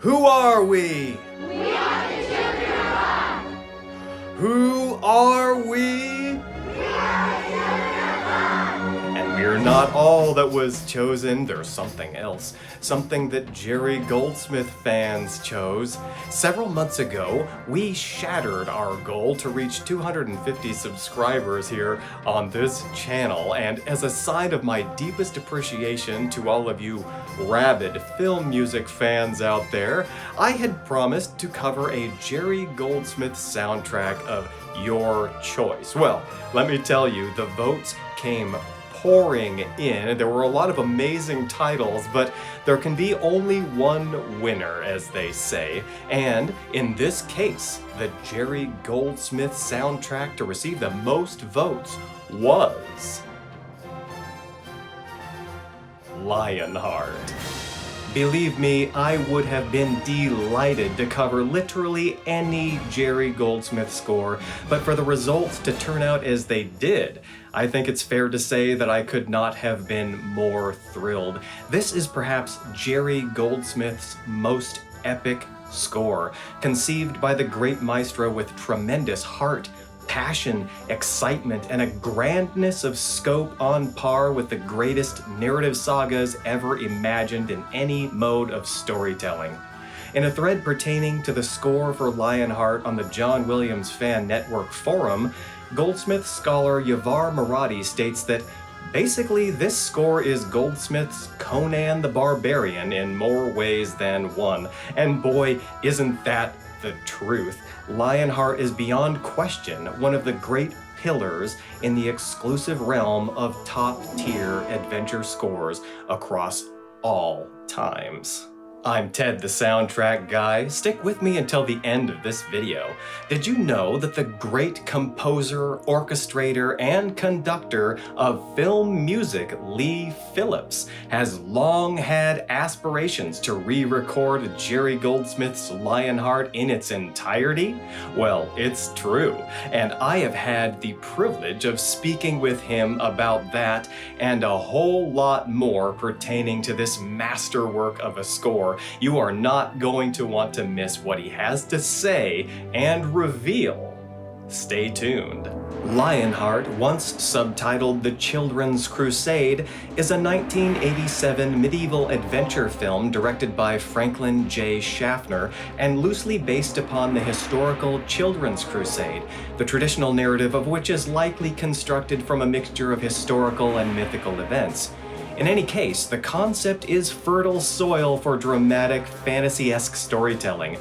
Who are we? We are the children of God. Who are we? We are the children of God. And we're not all that was chosen. There's something else. Something that Jerry Goldsmith fans chose. Several months ago, we shattered our goal to reach 250 subscribers here on this channel. And as a sign of my deepest appreciation to all of you rabid film music fans out there, I had promised to cover a Jerry Goldsmith soundtrack of your choice. Well, let me tell you, the votes came pouring in. There were a lot of amazing titles, but there can be only one winner, as they say. And in this case, the Jerry Goldsmith soundtrack to receive the most votes was Lionheart. Believe me, I would have been delighted to cover literally any Jerry Goldsmith score, but for the results to turn out as they did, I think it's fair to say that I could not have been more thrilled. This is perhaps Jerry Goldsmith's most epic score, conceived by the great maestro with tremendous heart, passion, excitement, and a grandness of scope on par with the greatest narrative sagas ever imagined in any mode of storytelling. In a thread pertaining to the score for Lionheart on the John Williams Fan Network forum, Goldsmith scholar Yavar Moradi states that basically this score is Goldsmith's Conan the Barbarian in more ways than one. And boy, isn't that the truth. Lionheart is beyond question one of the great pillars in the exclusive realm of top-tier adventure scores across all times. I'm Ted, the soundtrack guy. Stick with me until the end of this video. Did you know that the great composer, orchestrator, and conductor of film music, Lee Phillips, has long had aspirations to re-record Jerry Goldsmith's Lionheart in its entirety? Well, it's true, and I have had the privilege of speaking with him about that and a whole lot more pertaining to this masterwork of a score. You are not going to want to miss what he has to say and reveal. Stay tuned. Lionheart, once subtitled The Children's Crusade, is a 1987 medieval adventure film directed by Franklin J. Schaffner and loosely based upon the historical Children's Crusade, the traditional narrative of which is likely constructed from a mixture of historical and mythical events. In any case, the concept is fertile soil for dramatic, fantasy-esque storytelling.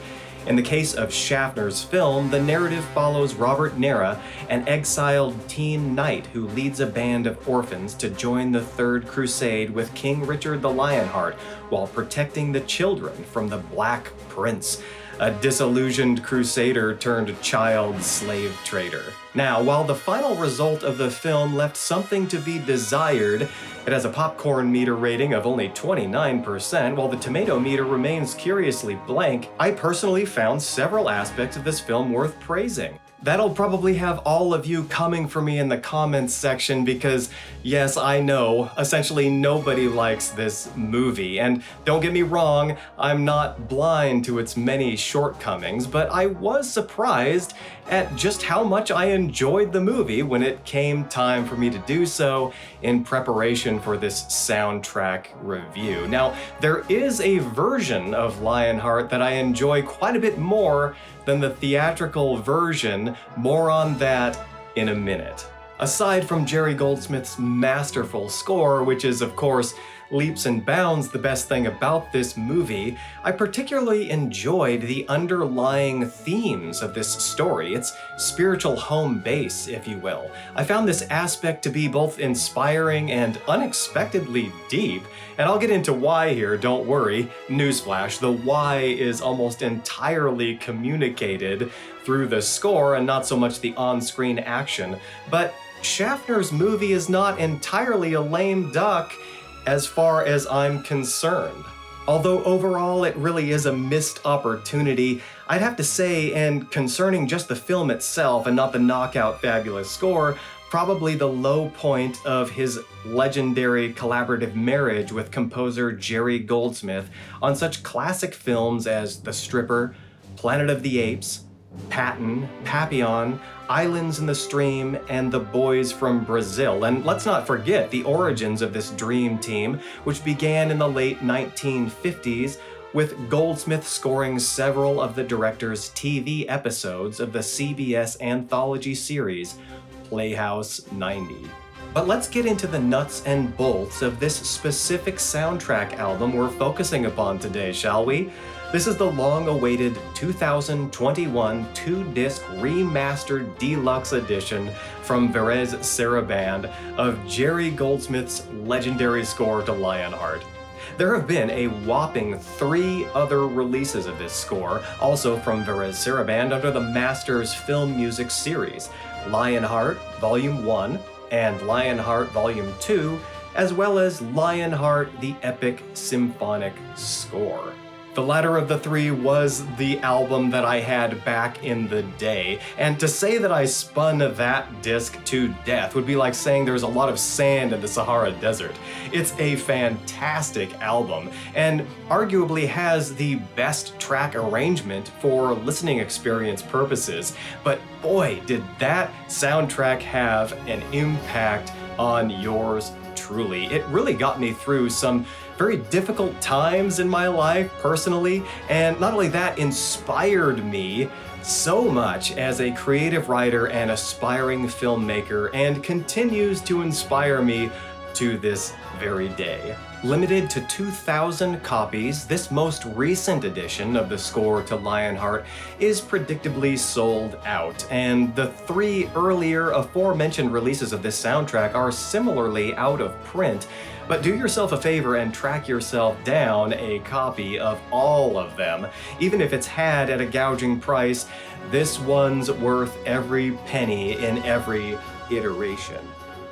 In the case of Schaffner's film, the narrative follows Robert Nera, an exiled teen knight who leads a band of orphans to join the Third Crusade with King Richard the Lionheart while protecting the children from the Black Prince, a disillusioned crusader turned child slave trader. Now, while the final result of the film left something to be desired, it has a popcorn meter rating of only 29%, while the tomato meter remains curiously blank. I personally found several aspects of this film worth praising. That'll probably have all of you coming for me in the comments section because, yes, I know, essentially nobody likes this movie. And don't get me wrong, I'm not blind to its many shortcomings, but I was surprised at just how much I enjoyed the movie when it came time for me to do so in preparation for this soundtrack review. Now, there is a version of Lionheart that I enjoy quite a bit more than the theatrical version. More on that in a minute. Aside from Jerry Goldsmith's masterful score, which is of course leaps and bounds the best thing about this movie, I particularly enjoyed the underlying themes of this story, its spiritual home base, if you will. I found this aspect to be both inspiring and unexpectedly deep, and I'll get into why here, don't worry. Newsflash, the why is almost entirely communicated through the score and not so much the on-screen action. But Schaffner's movie is not entirely a lame duck as far as I'm concerned. Although overall it really is a missed opportunity, I'd have to say, and concerning just the film itself and not the knockout fabulous score, probably the low point of his legendary collaborative marriage with composer Jerry Goldsmith on such classic films as The Stripper, Planet of the Apes, Patton, Papillon, Islands in the Stream, and The Boys from Brazil. And let's not forget the origins of this dream team, which began in the late 1950s with Goldsmith scoring several of the director's TV episodes of the CBS anthology series, Playhouse 90. But let's get into the nuts and bolts of this specific soundtrack album we're focusing upon today, shall we? This is the long-awaited 2021 2-disc remastered deluxe edition from Varese Sarabande of Jerry Goldsmith's legendary score to Lionheart. There have been a whopping 3 other releases of this score, also from Varese Sarabande under the Masters Film Music series, Lionheart Volume 1 and Lionheart Volume 2, as well as Lionheart the Epic Symphonic Score. The latter of the 3 was the album that I had back in the day, and to say that I spun that disc to death would be like saying there's a lot of sand in the Sahara Desert. It's a fantastic album, and arguably has the best track arrangement for listening experience purposes, but boy, did that soundtrack have an impact on yours truly. It really got me through some very difficult times in my life personally, and not only that, inspired me so much as a creative writer and aspiring filmmaker, and continues to inspire me to this very day. Limited to 2,000 copies, this most recent edition of the score to Lionheart is predictably sold out, and the 3 earlier aforementioned releases of this soundtrack are similarly out of print. But do yourself a favor and track yourself down a copy of all of them. Even if it's had at a gouging price, this one's worth every penny in every iteration.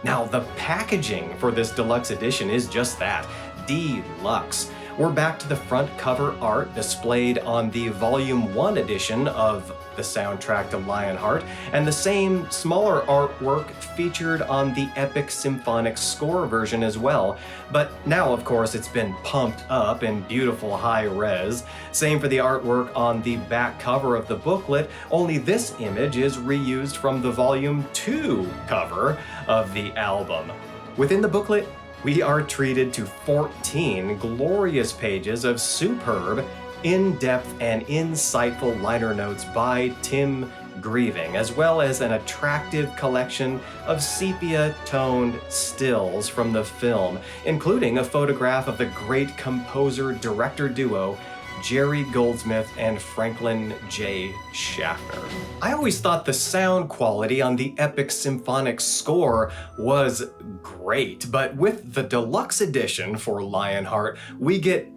Now, the packaging for this deluxe edition is just that, deluxe. We're back to the front cover art displayed on the Volume 1 edition of the soundtrack to Lionheart, and the same smaller artwork featured on the Epic Symphonic Score version as well. But now, of course, it's been pumped up in beautiful high res. Same for the artwork on the back cover of the booklet, only this image is reused from the Volume 2 cover of the album. Within the booklet, we are treated to 14 glorious pages of superb, in-depth, and insightful liner notes by Tim Grieving, as well as an attractive collection of sepia-toned stills from the film, including a photograph of the great composer-director duo Jerry Goldsmith and Franklin J. Schaffner. I always thought the sound quality on the Epic Symphonic Score was great, but with the deluxe edition for Lionheart, we get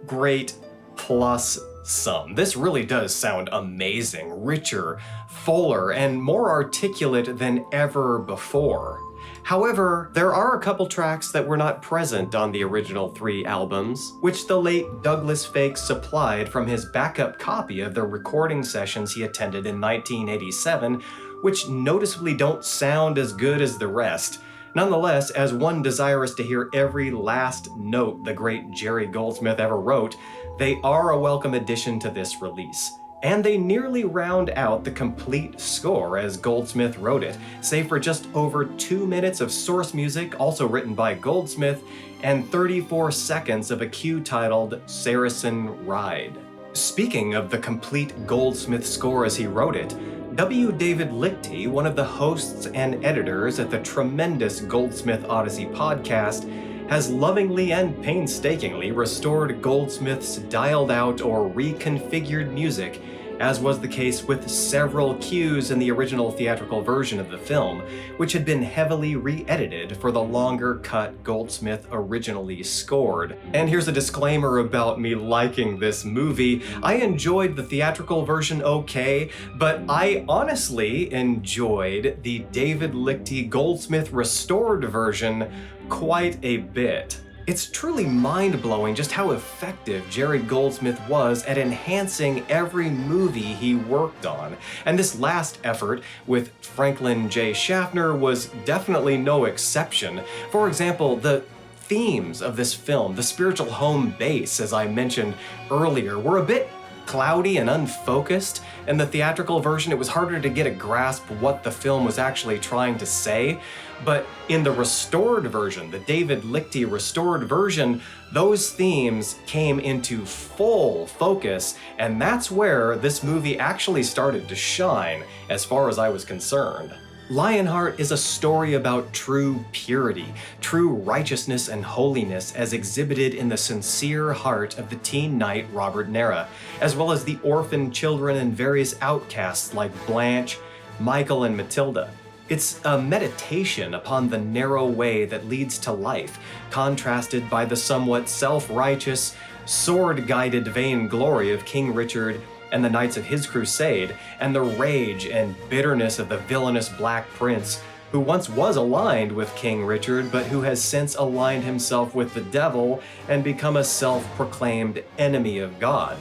great plus some. This really does sound amazing, richer, fuller, and more articulate than ever before. However, there are a couple tracks that were not present on the original 3 albums, which the late Douglas Fake supplied from his backup copy of the recording sessions he attended in 1987, which noticeably don't sound as good as the rest. Nonetheless, as one desirous to hear every last note the great Jerry Goldsmith ever wrote, they are a welcome addition to this release. And they nearly round out the complete score as Goldsmith wrote it, save for just over 2 minutes of source music, also written by Goldsmith, and 34 seconds of a cue titled Saracen Ride. Speaking of the complete Goldsmith score as he wrote it, W. David Lichty, one of the hosts and editors at the tremendous Goldsmith Odyssey podcast, has lovingly and painstakingly restored Goldsmith's dialed out or reconfigured music, as was the case with several cues in the original theatrical version of the film, which had been heavily re-edited for the longer cut Goldsmith originally scored. And here's a disclaimer about me liking this movie. I enjoyed the theatrical version okay, but I honestly enjoyed the David Lichty Goldsmith restored version quite a bit. It's truly mind-blowing just how effective Jerry Goldsmith was at enhancing every movie he worked on. And this last effort with Franklin J. Schaffner was definitely no exception. For example, the themes of this film, the spiritual home base, as I mentioned earlier, were a bit cloudy and unfocused. In the theatrical version, it was harder to get a grasp of what the film was actually trying to say. But in the restored version, the David Lichty restored version, those themes came into full focus, and that's where this movie actually started to shine, as far as I was concerned. Lionheart is a story about true purity, true righteousness and holiness as exhibited in the sincere heart of the teen knight Robert Nera, as well as the orphan children and various outcasts like Blanche, Michael, and Matilda. It's a meditation upon the narrow way that leads to life, contrasted by the somewhat self-righteous, sword-guided vainglory of King Richard and the knights of his crusade, and the rage and bitterness of the villainous Black Prince, who once was aligned with King Richard, but who has since aligned himself with the devil and become a self-proclaimed enemy of God.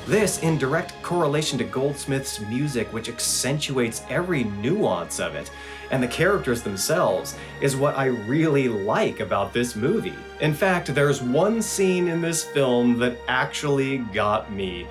This in direct correlation to Goldsmith's music, which accentuates every nuance of it, and the characters themselves, is what I really like about this movie. In fact, there's one scene in this film that actually got me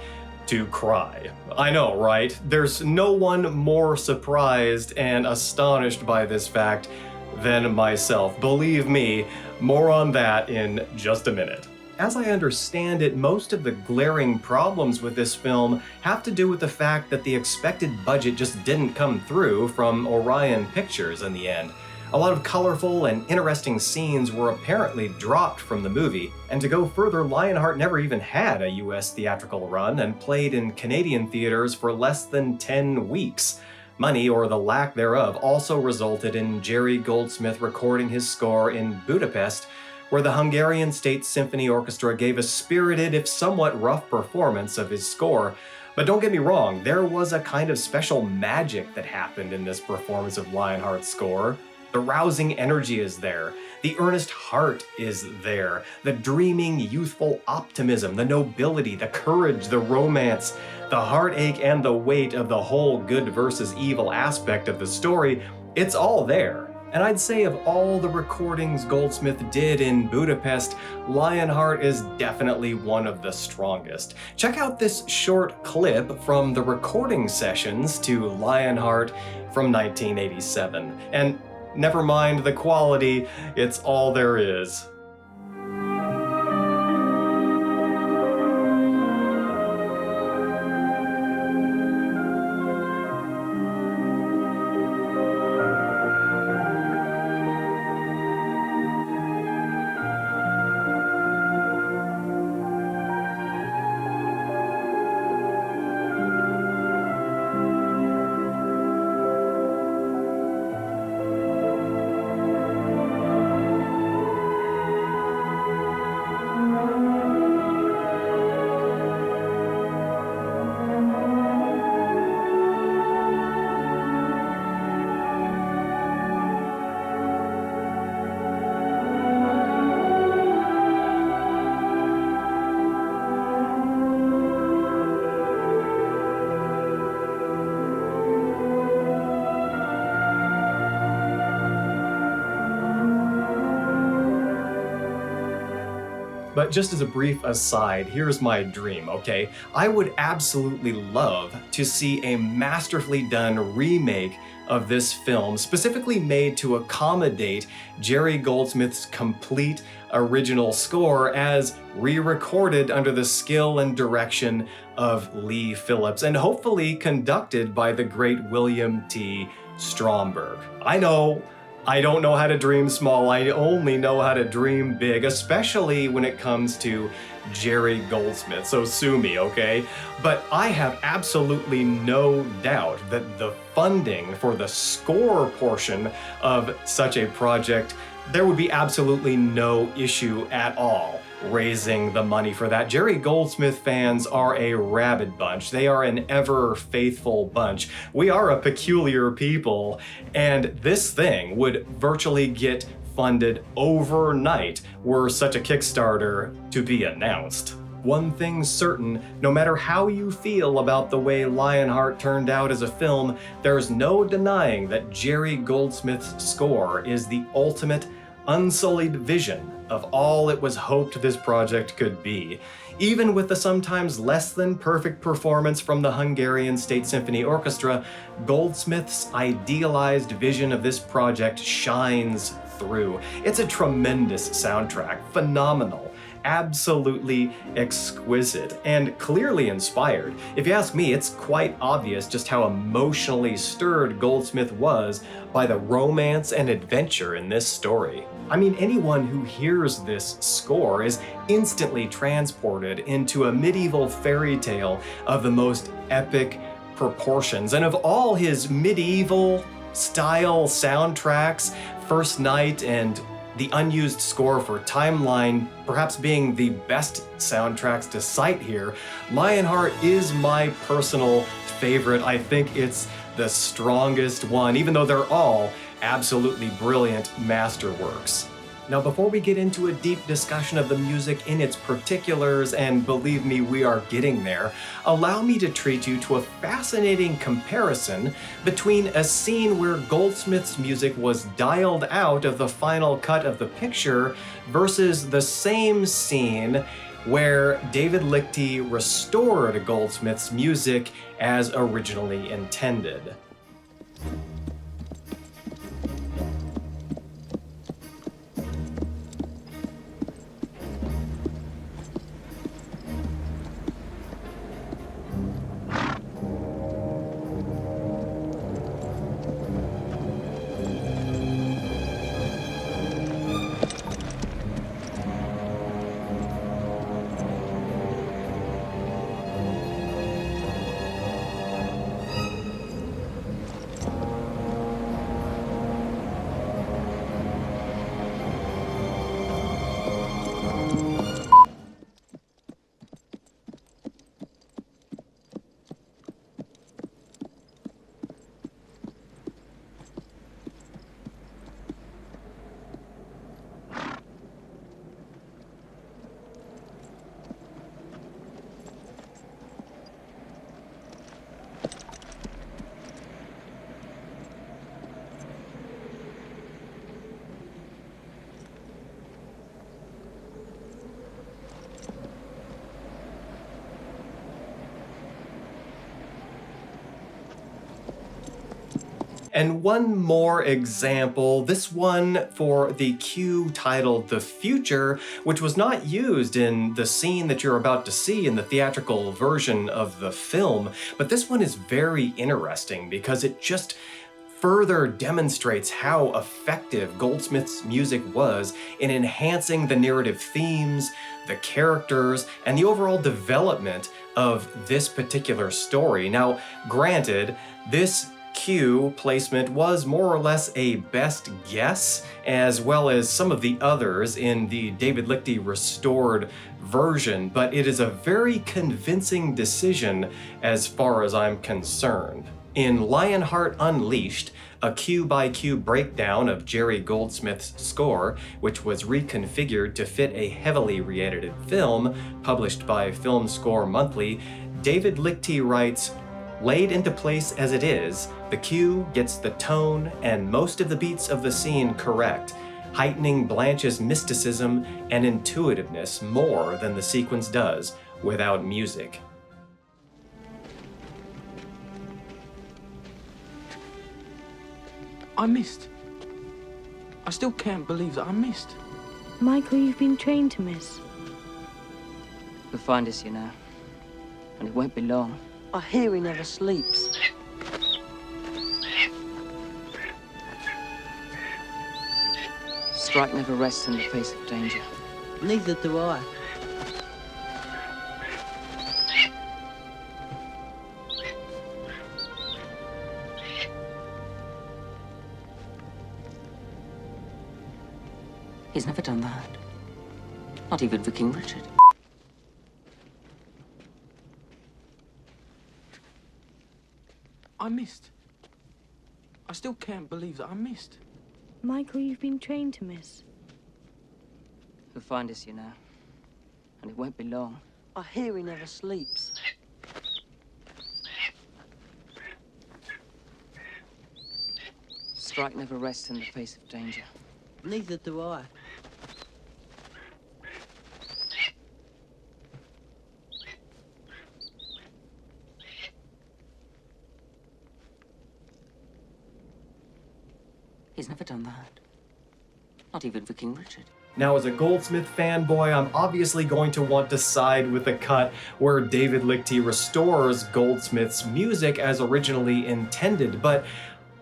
to cry. I know, right? There's no one more surprised and astonished by this fact than myself. Believe me, more on that in just a minute. As I understand it, most of the glaring problems with this film have to do with the fact that the expected budget just didn't come through from Orion Pictures in the end. A lot of colorful and interesting scenes were apparently dropped from the movie, and to go further, Lionheart never even had a US theatrical run and played in Canadian theaters for less than 10 weeks. Money, or the lack thereof, also resulted in Jerry Goldsmith recording his score in Budapest, where the Hungarian State Symphony Orchestra gave a spirited, if somewhat rough performance of his score. But don't get me wrong, there was a kind of special magic that happened in this performance of Lionheart's score. The rousing energy is there, the earnest heart is there, the dreaming, youthful optimism, the nobility, the courage, the romance, the heartache, and the weight of the whole good versus evil aspect of the story. It's all there. And I'd say of all the recordings Goldsmith did in Budapest, Lionheart is definitely one of the strongest. Check out this short clip from the recording sessions to Lionheart from 1987. And never mind the quality, it's all there is. But just as a brief aside, here's my dream, okay? I would absolutely love to see a masterfully done remake of this film, specifically made to accommodate Jerry Goldsmith's complete original score as re-recorded under the skill and direction of Lee Phillips, and hopefully conducted by the great William T. Stromberg. I know, I don't know how to dream small, I only know how to dream big, especially when it comes to Jerry Goldsmith, so sue me, okay? But I have absolutely no doubt that the funding for the score portion of such a project, there would be absolutely no issue at all raising the money for that. Jerry Goldsmith fans are a rabid bunch. They are an ever faithful bunch. We are a peculiar people, and this thing would virtually get funded overnight were such a Kickstarter to be announced. One thing's certain, no matter how you feel about the way Lionheart turned out as a film, there's no denying that Jerry Goldsmith's score is the ultimate, unsullied vision of all it was hoped this project could be. Even with the sometimes less than perfect performance from the Hungarian State Symphony Orchestra, Goldsmith's idealized vision of this project shines through. It's a tremendous soundtrack, phenomenal, absolutely exquisite, and clearly inspired. If you ask me, it's quite obvious just how emotionally stirred Goldsmith was by the romance and adventure in this story. I mean, anyone who hears this score is instantly transported into a medieval fairy tale of the most epic proportions. And of all his medieval style soundtracks, First Night and the unused score for Timeline perhaps being the best soundtracks to cite here, Lionheart is my personal favorite. I think it's the strongest one, even though they're all absolutely brilliant masterworks. Now, before we get into a deep discussion of the music in its particulars, and believe me, we are getting there, allow me to treat you to a fascinating comparison between a scene where Goldsmith's music was dialed out of the final cut of the picture versus the same scene where David Lichty restored Goldsmith's music as originally intended. And one more example, this one for the cue titled The Future, which was not used in the scene that you're about to see in the theatrical version of the film, but this one is very interesting because it just further demonstrates how effective Goldsmith's music was in enhancing the narrative themes, the characters, and the overall development of this particular story. Now, granted, this cue placement was more or less a best guess, as well as some of the others in the David Lichty restored version, but it is a very convincing decision as far as I'm concerned. In Lionheart Unleashed, a cue-by-cue breakdown of Jerry Goldsmith's score, which was reconfigured to fit a heavily re-edited film published by Film Score Monthly, David Lichty writes, "Laid into place as it is, the cue gets the tone and most of the beats of the scene correct, heightening Blanche's mysticism and intuitiveness more than the sequence does without music." I missed. I still can't believe that I missed. Michael, you've been trained to miss. He'll find us, you know. And it won't be long. I hear he never sleeps. Strike never rests in the face of danger. Neither do I. He's never done that. Not even for King Richard. I missed. I still can't believe that I missed. Michael, you've been trained to miss. He'll find us, you know. And it won't be long. I hear he never sleeps. Strike never rests in the face of danger. Neither do I. He's never done that. Not even for King Richard. Now, as a Goldsmith fanboy, I'm obviously going to want to side with the cut where David Lichty restores Goldsmith's music as originally intended, but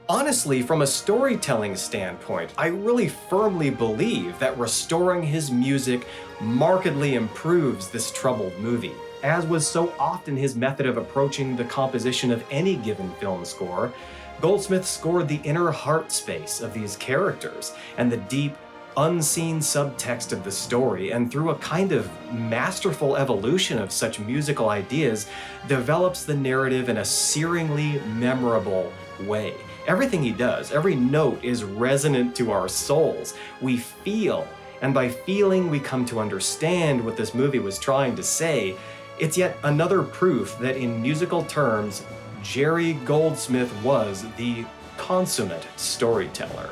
honestly, from a storytelling standpoint, I really firmly believe that restoring his music markedly improves this troubled movie. As was so often his method of approaching the composition of any given film score, Goldsmith scored the inner heart space of these characters and the deep, unseen subtext of the story, and through a kind of masterful evolution of such musical ideas, develops the narrative in a searingly memorable way. Everything he does, every note is resonant to our souls. We feel, and by feeling we come to understand what this movie was trying to say. It's yet another proof that in musical terms, Jerry Goldsmith was the consummate storyteller.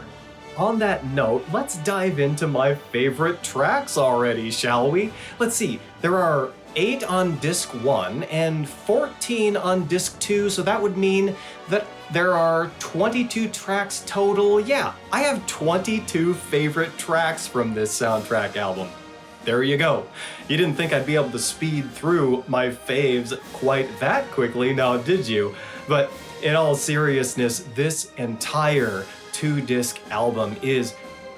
On that note, let's dive into my favorite tracks already, shall we? Let's see, there are 8 on disc 1 and 14 on disc 2, so that would mean that there are 22 tracks total. Yeah, I have 22 favorite tracks from this soundtrack album. There you go. You didn't think I'd be able to speed through my faves quite that quickly, now did you? But in all seriousness, this entire 2-disc album is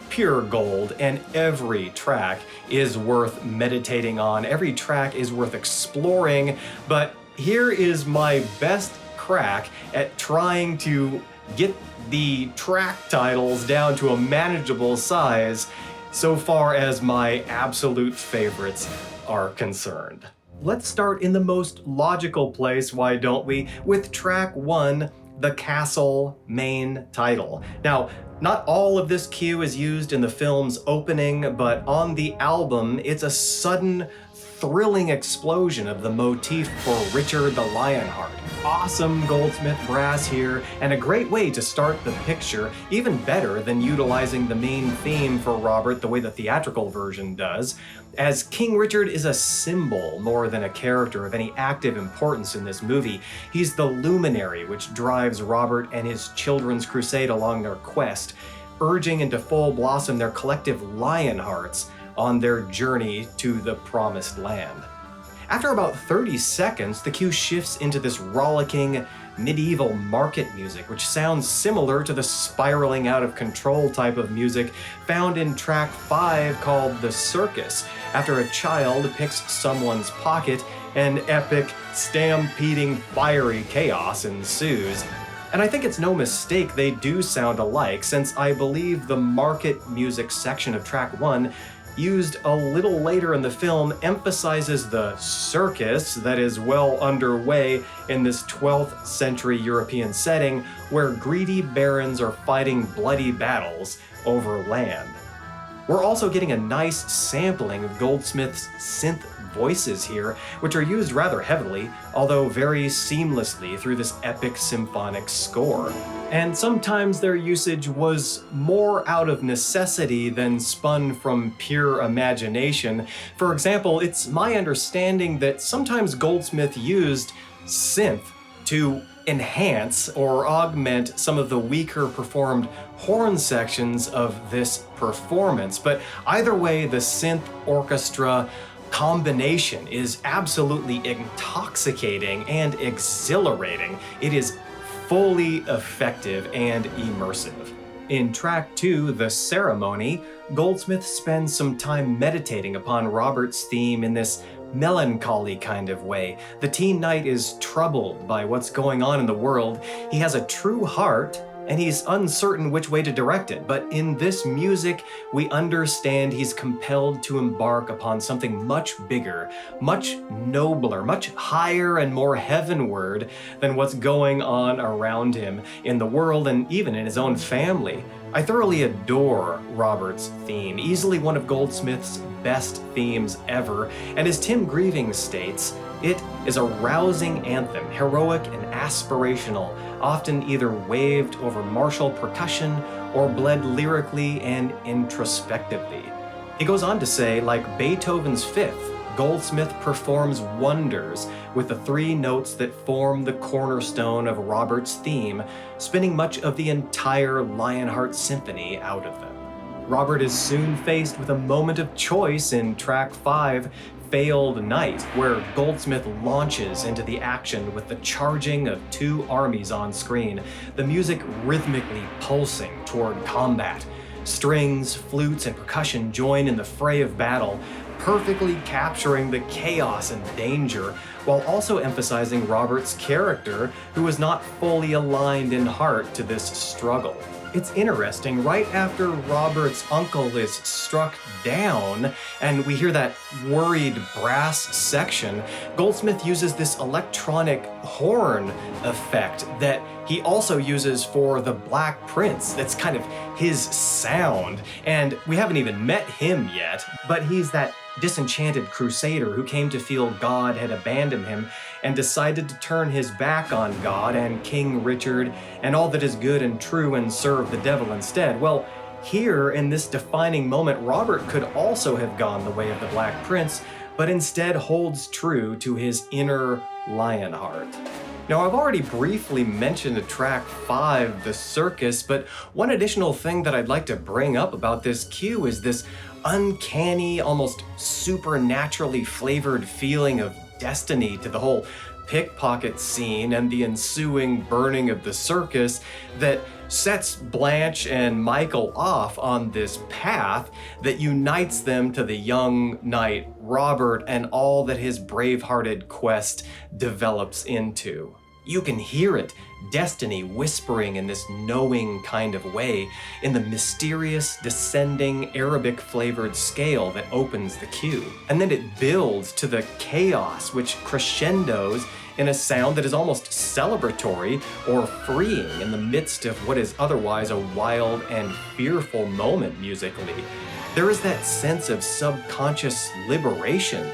pure gold, and every track is worth meditating on. Every track is worth exploring, but here is my best crack at trying to get the track titles down to a manageable size so far as my absolute favorites are concerned. Let's start in the most logical place, why don't we, with track 1, the Castle main title. Now, not all of this cue is used in the film's opening, but on the album, it's a sudden, thrilling explosion of the motif for Richard the Lionheart. Awesome Goldsmith brass here, and a great way to start the picture, even better than utilizing the main theme for Robert the way the theatrical version does, as King Richard is a symbol more than a character of any active importance in this movie. He's the luminary which drives Robert and his children's crusade along their quest, urging into full blossom their collective Lionhearts on their journey to the promised land. After about 30 seconds, the cue shifts into this rollicking, medieval market music, which sounds similar to the spiraling out of control type of music found in track 5 called The Circus, after a child picks someone's pocket and epic, stampeding, fiery chaos ensues. And I think it's no mistake they do sound alike, since I believe the market music section of track 1 used a little later in the film emphasizes the circus that is well underway in this 12th century European setting where greedy barons are fighting bloody battles over land. We're also getting a nice sampling of Goldsmith's synth voices here, which are used rather heavily, although very seamlessly through this epic symphonic score. And sometimes their usage was more out of necessity than spun from pure imagination. For example, it's my understanding that sometimes Goldsmith used synth to enhance or augment some of the weaker performed horn sections of this performance. But either way, the synth orchestra combination is absolutely intoxicating and exhilarating. It is fully effective and immersive. In track 2, The Ceremony, Goldsmith spends some time meditating upon Robert's theme in this melancholy kind of way. The teen knight is troubled by what's going on in the world. He has a true heart, and he's uncertain which way to direct it. But in this music, we understand he's compelled to embark upon something much bigger, much nobler, much higher and more heavenward than what's going on around him in the world and even in his own family. I thoroughly adore Robert's theme, easily one of Goldsmith's best themes ever, and as Tim Grieving states, it is a rousing anthem, heroic and aspirational, often either waved over martial percussion or bled lyrically and introspectively. He goes on to say, like Beethoven's Fifth, Goldsmith performs wonders with the three notes that form the cornerstone of Robert's theme, spinning much of the entire Lionheart symphony out of them. Robert is soon faced with a moment of choice in track 5, Failed Night, where Goldsmith launches into the action with the charging of two armies on screen, the music rhythmically pulsing toward combat. Strings, flutes, and percussion join in the fray of battle, perfectly capturing the chaos and danger, while also emphasizing Robert's character, who is not fully aligned in heart to this struggle. It's interesting, right after Robert's uncle is struck down, and we hear that worried brass section, Goldsmith uses this electronic horn effect that he also uses for the Black Prince. That's kind of his sound, and we haven't even met him yet, but he's that disenchanted crusader who came to feel God had abandoned him and decided to turn his back on God and King Richard and all that is good and true and serve the devil instead. Well, here in this defining moment, Robert could also have gone the way of the Black Prince, but instead holds true to his inner Lionheart. Now, I've already briefly mentioned track 5, The Circus, but one additional thing that I'd like to bring up about this cue is this uncanny, almost supernaturally flavored feeling of destiny to the whole pickpocket scene and the ensuing burning of the circus that sets Blanche and Michael off on this path that unites them to the young knight Robert and all that his brave-hearted quest develops into. You can hear it, destiny whispering in this knowing kind of way, in the mysterious, descending, Arabic-flavored scale that opens the cue. And then it builds to the chaos, which crescendos in a sound that is almost celebratory or freeing in the midst of what is otherwise a wild and fearful moment musically. There is that sense of subconscious liberation,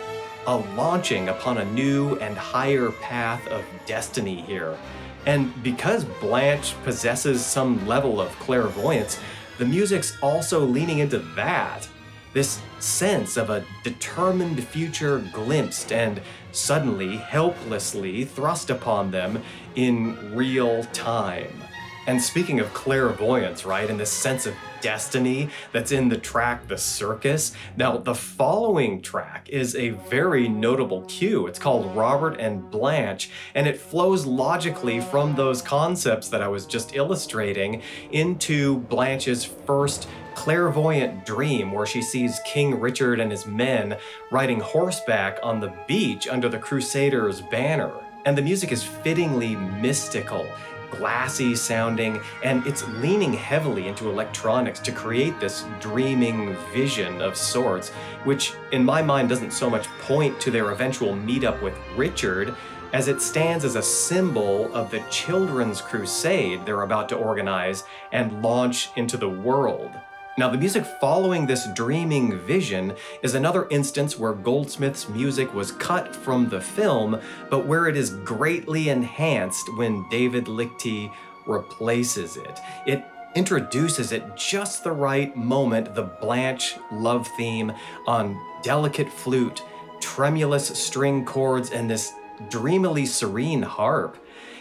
a launching upon a new and higher path of destiny here. And because Blanche possesses some level of clairvoyance, the music's also leaning into that. This sense of a determined future glimpsed and suddenly, helplessly thrust upon them in real time. And speaking of clairvoyance, right, and this sense of destiny that's in the track The Circus, now the following track is a very notable cue. It's called Robert and Blanche, and it flows logically from those concepts that I was just illustrating into Blanche's first clairvoyant dream, where she sees King Richard and his men riding horseback on the beach under the Crusaders' banner. And the music is fittingly mystical, glassy sounding, and it's leaning heavily into electronics to create this dreaming vision of sorts, which in my mind doesn't so much point to their eventual meetup with Richard as it stands as a symbol of the children's crusade they're about to organize and launch into the world. Now, the music following this dreaming vision is another instance where Goldsmith's music was cut from the film, but where it is greatly enhanced when David Lichty replaces it. It introduces at just the right moment the Blanche love theme on delicate flute, tremulous string chords, and this dreamily serene harp.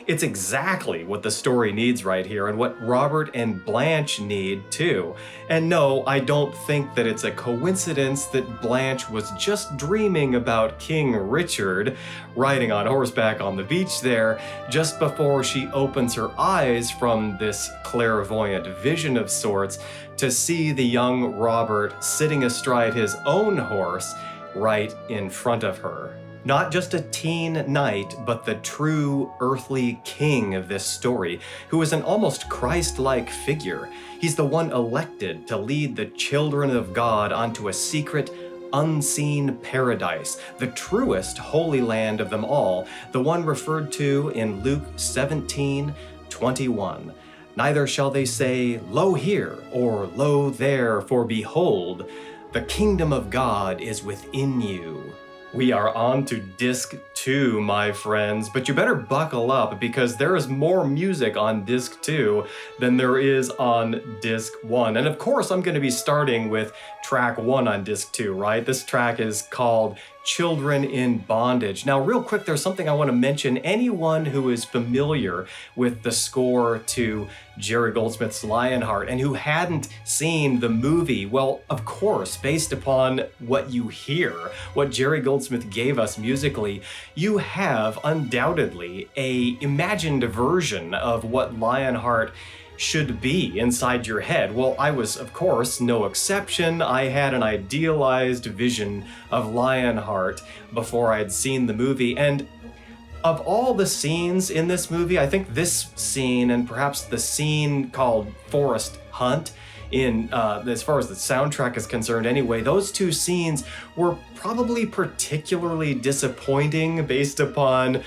It's exactly what the story needs right here, and what Robert and Blanche need too. And no, I don't think that it's a coincidence that Blanche was just dreaming about King Richard riding on horseback on the beach there just before she opens her eyes from this clairvoyant vision of sorts to see the young Robert sitting astride his own horse right in front of her. Not just a teen knight, but the true earthly king of this story, who is an almost Christ-like figure. He's the one elected to lead the children of God onto a secret, unseen paradise, the truest holy land of them all, the one referred to in Luke 17:21. Neither shall they say, Lo here, or Lo there, for behold, the kingdom of God is within you. We are on to disc 2, my friends, but you better buckle up because there is more music on disc 2 than there is on disc 1. And of course, I'm going to be starting with track 1 on disc 2, right? This track is called Children in Bondage. Now, real quick, there's something I want to mention. Anyone who is familiar with the score to Jerry Goldsmith's Lionheart and who hadn't seen the movie, well, of course, based upon what you hear, what Jerry Goldsmith gave us musically, you have undoubtedly a imagined version of what Lionheart should be inside your head. Well, I was, of course, no exception. I had an idealized vision of Lionheart before I'd seen the movie, and of all the scenes in this movie, I think this scene, and perhaps the scene called Forest Hunt, as far as the soundtrack is concerned anyway, those two scenes were probably particularly disappointing based upon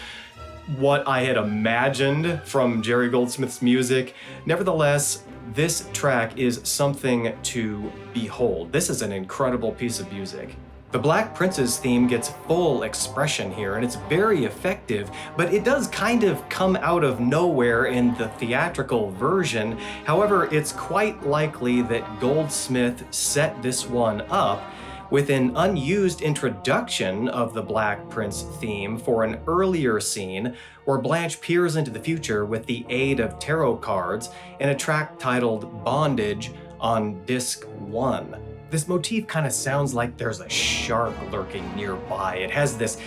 what I had imagined from Jerry Goldsmith's music. Nevertheless, this track is something to behold. This is an incredible piece of music. The Black Prince's theme gets full expression here, and it's very effective, but it does kind of come out of nowhere in the theatrical version. However, it's quite likely that Goldsmith set this one up with an unused introduction of the Black Prince theme for an earlier scene where Blanche peers into the future with the aid of tarot cards in a track titled Bondage on disc 1. This motif kind of sounds like there's a shark lurking nearby. It has this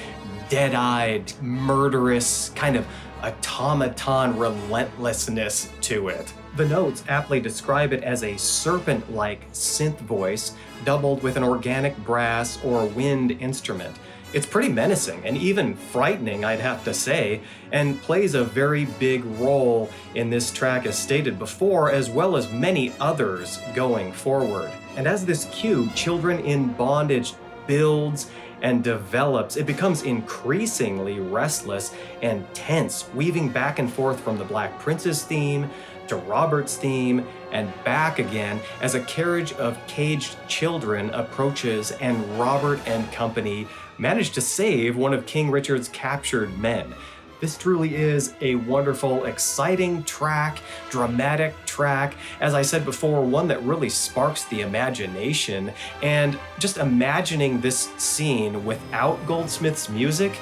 dead-eyed, murderous, kind of automaton relentlessness to it. The notes aptly describe it as a serpent-like synth voice doubled with an organic brass or wind instrument. It's pretty menacing and even frightening, I'd have to say, and plays a very big role in this track as stated before, as well as many others going forward. And as this cue, Children in Bondage, builds and develops, it becomes increasingly restless and tense, weaving back and forth from the Black Prince's theme to Robert's theme and back again as a carriage of caged children approaches and Robert and company manage to save one of King Richard's captured men. This truly is a wonderful, exciting track, dramatic track. As I said before, one that really sparks the imagination. And just imagining this scene without Goldsmith's music,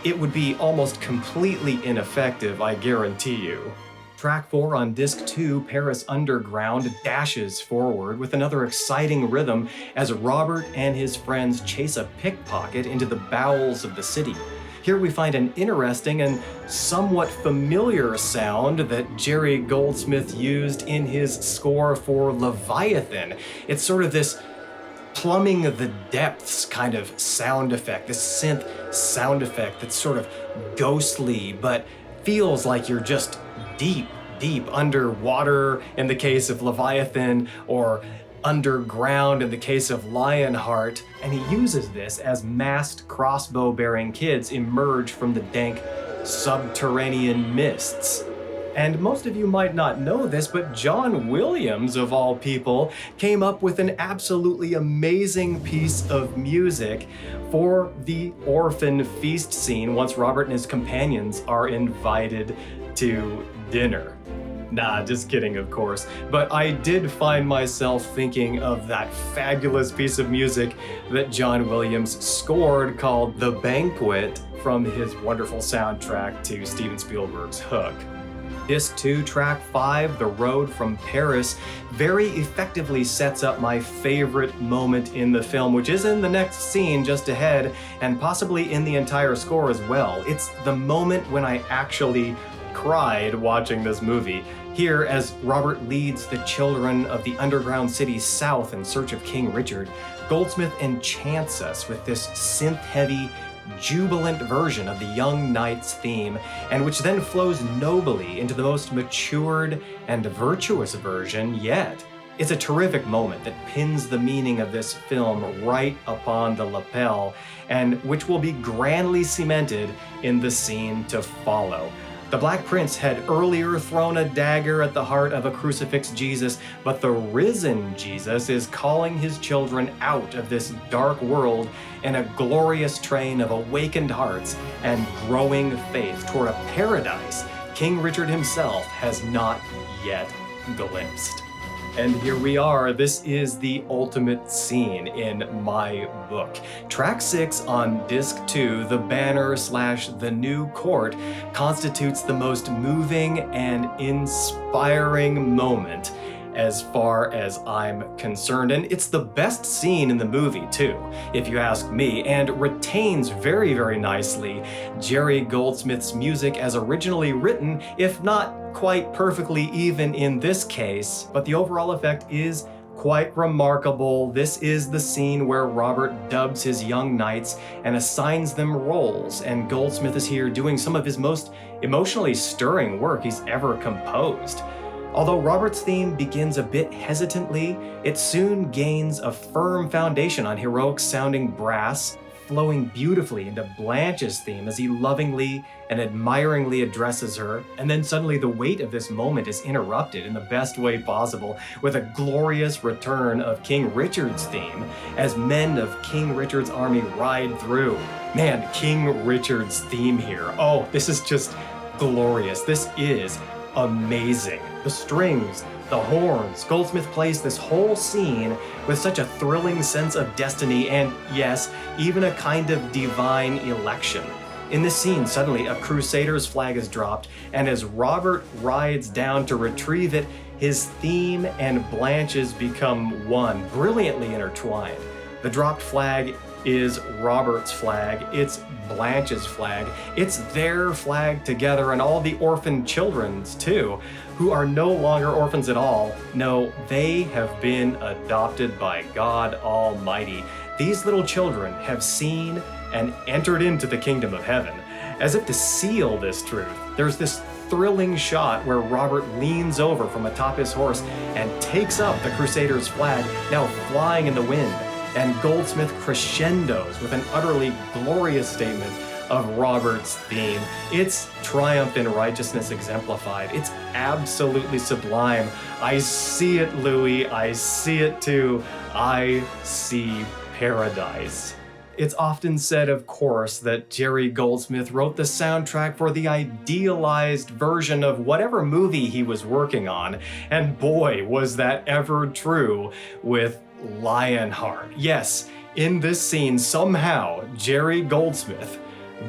it would be almost completely ineffective, I guarantee you. Track 4 on disc 2, Paris Underground, dashes forward with another exciting rhythm as Robert and his friends chase a pickpocket into the bowels of the city. Here we find an interesting and somewhat familiar sound that Jerry Goldsmith used in his score for Leviathan. It's sort of this plumbing the depths kind of sound effect, this synth sound effect that's sort of ghostly, but feels like you're just deep underwater in the case of Leviathan, or underground in the case of Lionheart, and he uses this as masked crossbow-bearing kids emerge from the dank subterranean mists. And most of you might not know this, but John Williams, of all people, came up with an absolutely amazing piece of music for the orphan feast scene once Robert and his companions are invited to dinner. Nah, just kidding, of course. But I did find myself thinking of that fabulous piece of music that John Williams scored called The Banquet from his wonderful soundtrack to Steven Spielberg's Hook. Disc 2, track 5, The Road from Paris, very effectively sets up my favorite moment in the film, which is in the next scene just ahead, and possibly in the entire score as well. It's the moment when I actually cried watching this movie. Here, as Robert leads the children of the underground city south in search of King Richard, Goldsmith enchants us with this synth-heavy, jubilant version of the young knight's theme, and which then flows nobly into the most matured and virtuous version yet. It's a terrific moment that pins the meaning of this film right upon the lapel, and which will be grandly cemented in the scene to follow. The Black Prince had earlier thrown a dagger at the heart of a crucifixed Jesus, but the risen Jesus is calling his children out of this dark world in a glorious train of awakened hearts and growing faith toward a paradise King Richard himself has not yet glimpsed. And here we are. This is the ultimate scene in my book. Track 6 on disc 2, The Banner / The New Court, constitutes the most moving and inspiring moment as far as I'm concerned. And it's the best scene in the movie too, if you ask me, and retains very, very nicely Jerry Goldsmith's music as originally written, if not quite perfectly even in this case, but the overall effect is quite remarkable. This is the scene where Robert dubs his young knights and assigns them roles, and Goldsmith is here doing some of his most emotionally stirring work he's ever composed. Although Robert's theme begins a bit hesitantly, it soon gains a firm foundation on heroic-sounding brass, flowing beautifully into Blanche's theme as he lovingly and admiringly addresses her, and then suddenly the weight of this moment is interrupted in the best way possible with a glorious return of King Richard's theme as men of King Richard's army ride through. Man, King Richard's theme here. Oh, this is just glorious. This is amazing. The strings, the horns, Goldsmith plays this whole scene with such a thrilling sense of destiny and, yes, even a kind of divine election. In this scene, suddenly a crusader's flag is dropped, and as Robert rides down to retrieve it, his theme and Blanche's become one, brilliantly intertwined. The dropped flag is Robert's flag, it's Blanche's flag, it's their flag together, and all the orphan children's too, who are no longer orphans at all. No, they have been adopted by God Almighty. These little children have seen and entered into the kingdom of heaven. As if to seal this truth, there's this thrilling shot where Robert leans over from atop his horse and takes up the Crusaders' flag, now flying in the wind, and Goldsmith crescendos with an utterly glorious statement of Robert's theme. It's triumph in righteousness exemplified. It's absolutely sublime. I see it, Louis. I see it too. I see paradise. It's often said, of course, that Jerry Goldsmith wrote the soundtrack for the idealized version of whatever movie he was working on, and boy, was that ever true with Lionheart. Yes, in this scene, somehow, Jerry Goldsmith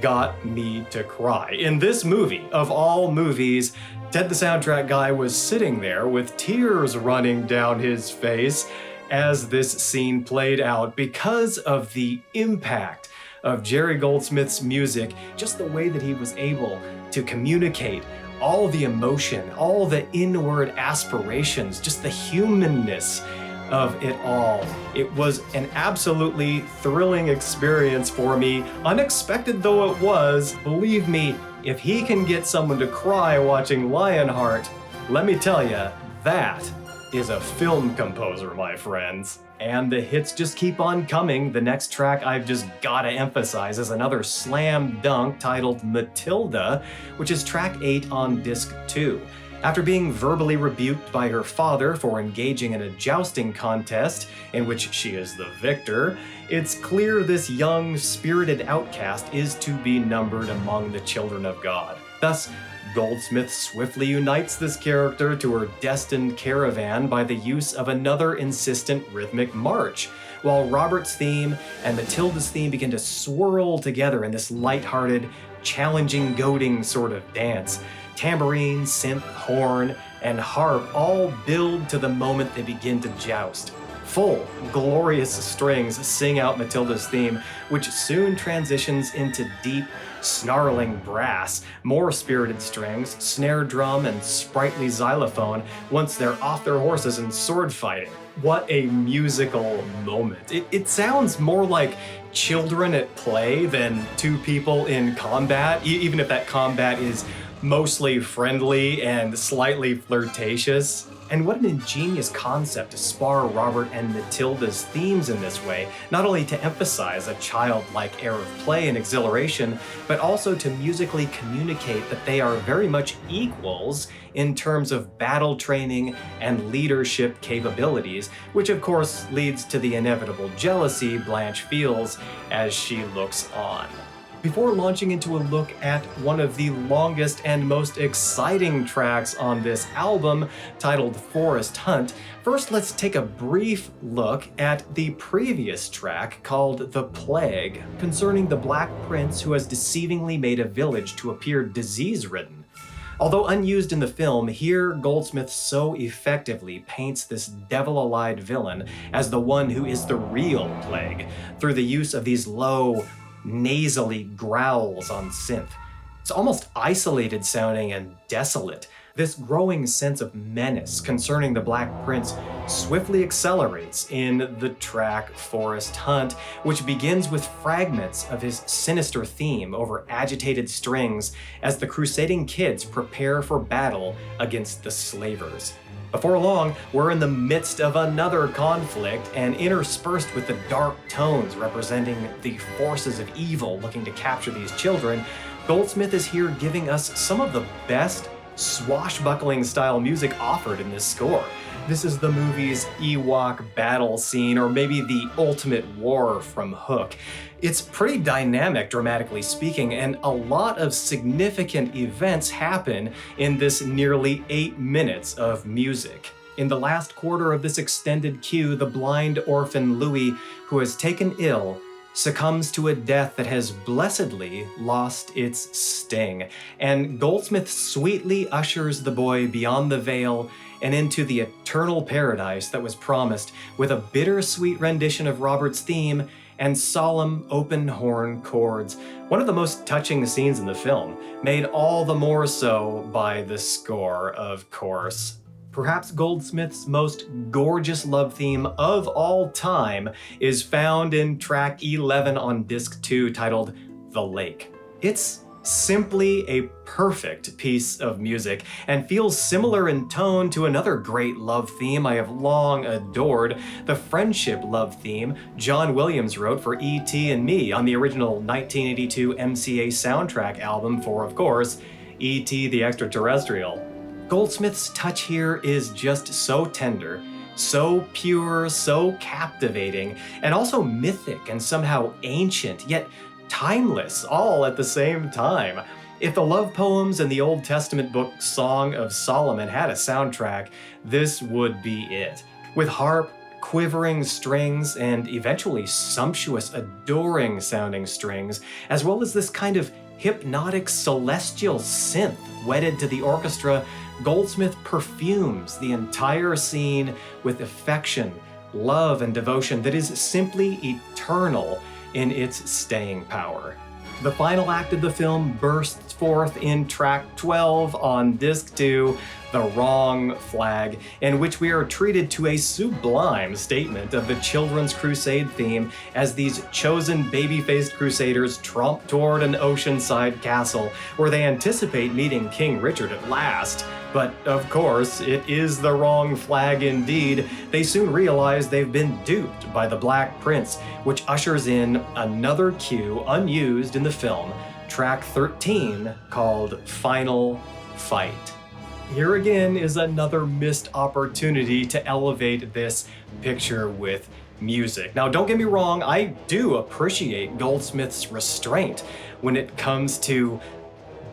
got me to cry. In this movie, of all movies, Ted the Soundtrack Guy was sitting there with tears running down his face as this scene played out because of the impact of Jerry Goldsmith's music, just the way that he was able to communicate all the emotion, all the inward aspirations, just the humanness of it all. It was an absolutely thrilling experience for me, unexpected though it was. Believe me, if he can get someone to cry watching Lionheart, let me tell you, that is a film composer, my friends. And the hits just keep on coming. The next track I've just gotta emphasize is another slam dunk titled Matilda, which is track 8 on disc 2. After being verbally rebuked by her father for engaging in a jousting contest in which she is the victor, it's clear this young, spirited outcast is to be numbered among the children of God. Thus, Goldsmith swiftly unites this character to her destined caravan by the use of another insistent rhythmic march, while Robert's theme and Matilda's theme begin to swirl together in this lighthearted, challenging, goading sort of dance. Tambourine, synth, horn, and harp all build to the moment they begin to joust. Full, glorious strings sing out Matilda's theme, which soon transitions into deep, snarling brass, more spirited strings, snare drum, and sprightly xylophone once they're off their horses and sword fighting. What a musical moment. It sounds more like children at play than two people in combat, even if that combat is mostly friendly and slightly flirtatious. And what an ingenious concept to spar Robert and Matilda's themes in this way, not only to emphasize a childlike air of play and exhilaration, but also to musically communicate that they are very much equals in terms of battle training and leadership capabilities, which of course leads to the inevitable jealousy Blanche feels as she looks on. Before launching into a look at one of the longest and most exciting tracks on this album, titled Forest Hunt, first let's take a brief look at the previous track called The Plague, concerning the Black Prince who has deceivingly made a village to appear disease-ridden. Although unused in the film, here Goldsmith so effectively paints this devil-allied villain as the one who is the real plague, through the use of these low, nasally growls on synth. It's almost isolated sounding and desolate. This growing sense of menace concerning the Black Prince swiftly accelerates in the track Forest Hunt, which begins with fragments of his sinister theme over agitated strings as the crusading kids prepare for battle against the slavers. Before long, we're in the midst of another conflict, and interspersed with the dark tones representing the forces of evil looking to capture these children, Goldsmith is here giving us some of the best swashbuckling style music offered in this score. This is the movie's Ewok battle scene, or maybe the ultimate war from Hook. It's pretty dynamic, dramatically speaking, and a lot of significant events happen in this nearly 8 minutes of music. In the last quarter of this extended cue, the blind orphan Louis, who has taken ill, succumbs to a death that has blessedly lost its sting, and Goldsmith sweetly ushers the boy beyond the veil and into the eternal paradise that was promised, with a bittersweet rendition of Robert's theme and solemn open horn chords. One of the most touching scenes in the film, made all the more so by the score, of course. Perhaps Goldsmith's most gorgeous love theme of all time is found in track 11 on disc 2, titled The Lake. It's simply a perfect piece of music and feels similar in tone to another great love theme I have long adored, the friendship love theme John Williams wrote for E.T. and Me on the original 1982 MCA soundtrack album for, of course, E.T. the Extraterrestrial. Goldsmith's touch here is just so tender, so pure, so captivating, and also mythic and somehow ancient, yet timeless, all at the same time. If the love poems in the Old Testament book Song of Solomon had a soundtrack, this would be it. With harp, quivering strings, and eventually sumptuous, adoring sounding strings, as well as this kind of hypnotic celestial synth wedded to the orchestra, Goldsmith perfumes the entire scene with affection, love, and devotion that is simply eternal in its staying power. The final act of the film bursts forth in track 12 on disc 2, The Wrong Flag, in which we are treated to a sublime statement of the Children's Crusade theme as these chosen baby-faced crusaders tromp toward an oceanside castle where they anticipate meeting King Richard at last. But of course, it is the wrong flag indeed. They soon realize they've been duped by the Black Prince, which ushers in another cue unused in the film, track 13, called Final Fight. Here again is another missed opportunity to elevate this picture with music. Now, don't get me wrong, I do appreciate Goldsmith's restraint when it comes to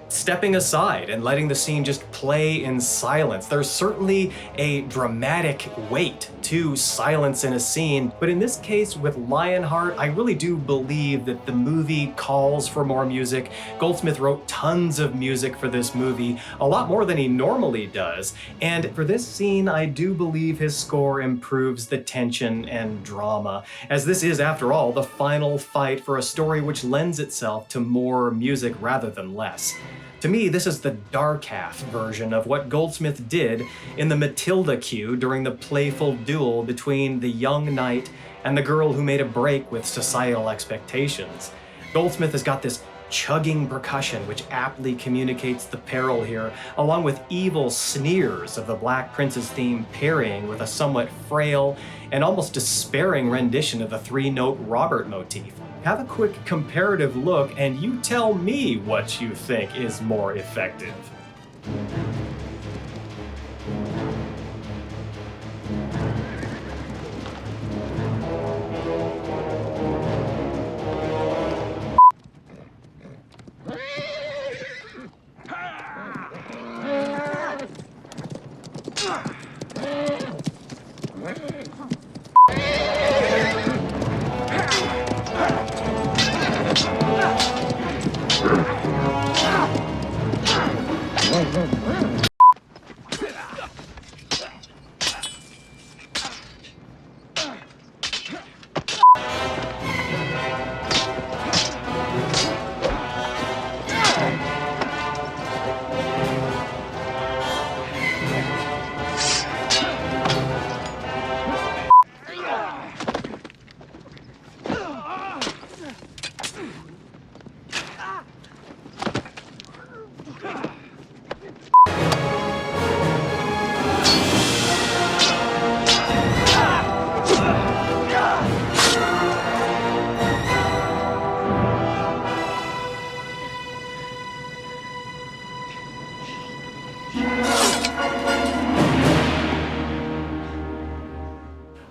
stepping aside and letting the scene just play in silence. There's certainly a dramatic weight to silence in a scene, but in this case with Lionheart, I really do believe that the movie calls for more music. Goldsmith wrote tons of music for this movie, a lot more than he normally does, and for this scene, I do believe his score improves the tension and drama, as this is, after all, the final fight for a story which lends itself to more music rather than less. To me, this is the dark half version of what Goldsmith did in the Matilda cue during the playful duel between the young knight and the girl who made a break with societal expectations. Goldsmith has got this chugging percussion which aptly communicates the peril here, along with evil sneers of the Black Prince's theme parrying with a somewhat frail and almost despairing rendition of the three-note Robert motif. Have a quick comparative look and you tell me what you think is more effective.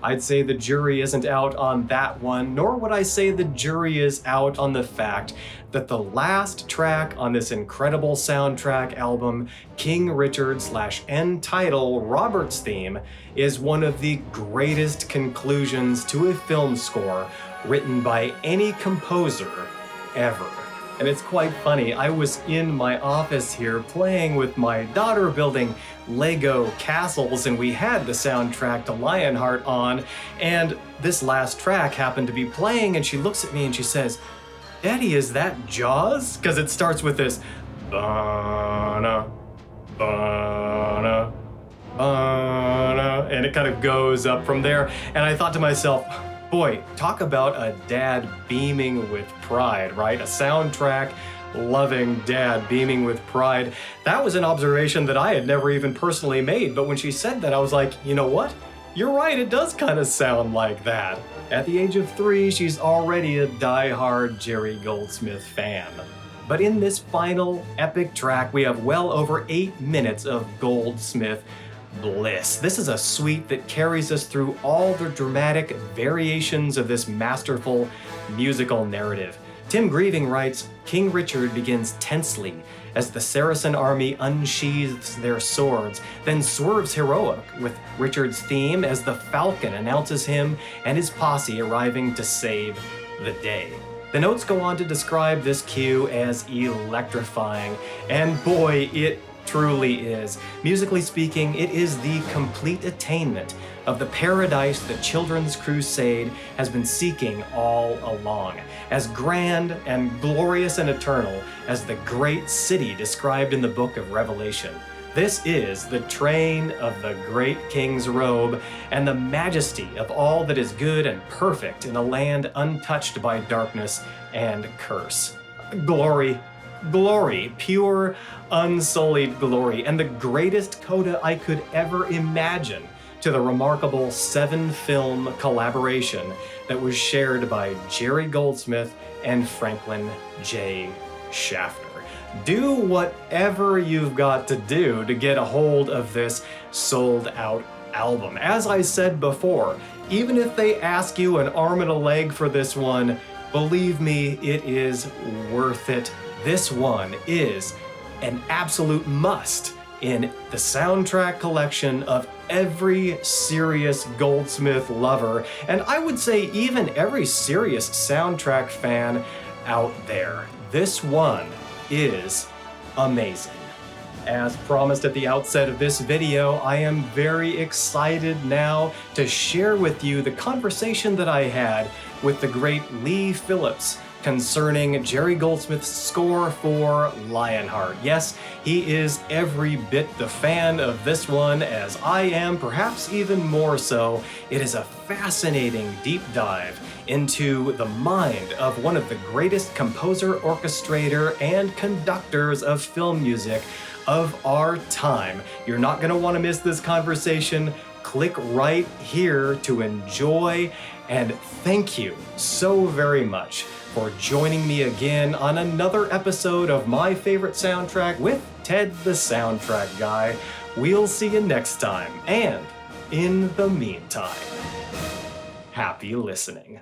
I'd say the jury isn't out on that one, nor would I say the jury is out on the fact that the last track on this incredible soundtrack album, King Richard/end title Robert's theme, is one of the greatest conclusions to a film score written by any composer ever. And it's quite funny, I was in my office here playing with my daughter building Lego castles, and we had the soundtrack to Lionheart on, and this last track happened to be playing, and she looks at me and she says, "Daddy, is that Jaws?" Because it starts with this ba-na, ba-na, ba-na, and it kind of goes up from there, and I thought to myself, boy, talk about a dad beaming with pride, right? A soundtrack loving dad beaming with pride. That was an observation that I had never even personally made, but when she said that, I was like, you know what? You're right, it does kind of sound like that. At the age of 3, she's already a die-hard Jerry Goldsmith fan. But in this final epic track, we have well over 8 minutes of Goldsmith bliss. This is a suite that carries us through all the dramatic variations of this masterful musical narrative. Tim Grieving writes, King Richard begins tensely as the Saracen army unsheathes their swords, then swerves heroic with Richard's theme as the falcon announces him and his posse arriving to save the day. The notes go on to describe this cue as electrifying, and boy, it truly is. Musically speaking, it is the complete attainment of the paradise the Children's Crusade has been seeking all along, as grand and glorious and eternal as the great city described in the book of Revelation. This is the train of the great king's robe and the majesty of all that is good and perfect in a land untouched by darkness and curse. Glory, glory, pure, unsullied glory, and the greatest coda I could ever imagine to the remarkable 7-film collaboration that was shared by Jerry Goldsmith and Franklin J. Schaffner. Do whatever you've got to do to get a hold of this sold-out album. As I said before, even if they ask you an arm and a leg for this one, believe me, it is worth it. This one is an absolute must in the soundtrack collection of every serious Goldsmith lover, and I would say even every serious soundtrack fan out there. This one is amazing. As promised at the outset of this video, I am very excited now to share with you the conversation that I had with the great Lee Phillips concerning Jerry Goldsmith's score for Lionheart. Yes, he is every bit the fan of this one as I am, perhaps even more so. It is a fascinating deep dive into the mind of one of the greatest composer, orchestrator, and conductors of film music of our time. You're not going to want to miss this conversation. Click right here to enjoy, and thank you so very much for joining me again on another episode of My Favorite Soundtrack with Ted the Soundtrack Guy. We'll see you next time, and in the meantime, happy listening.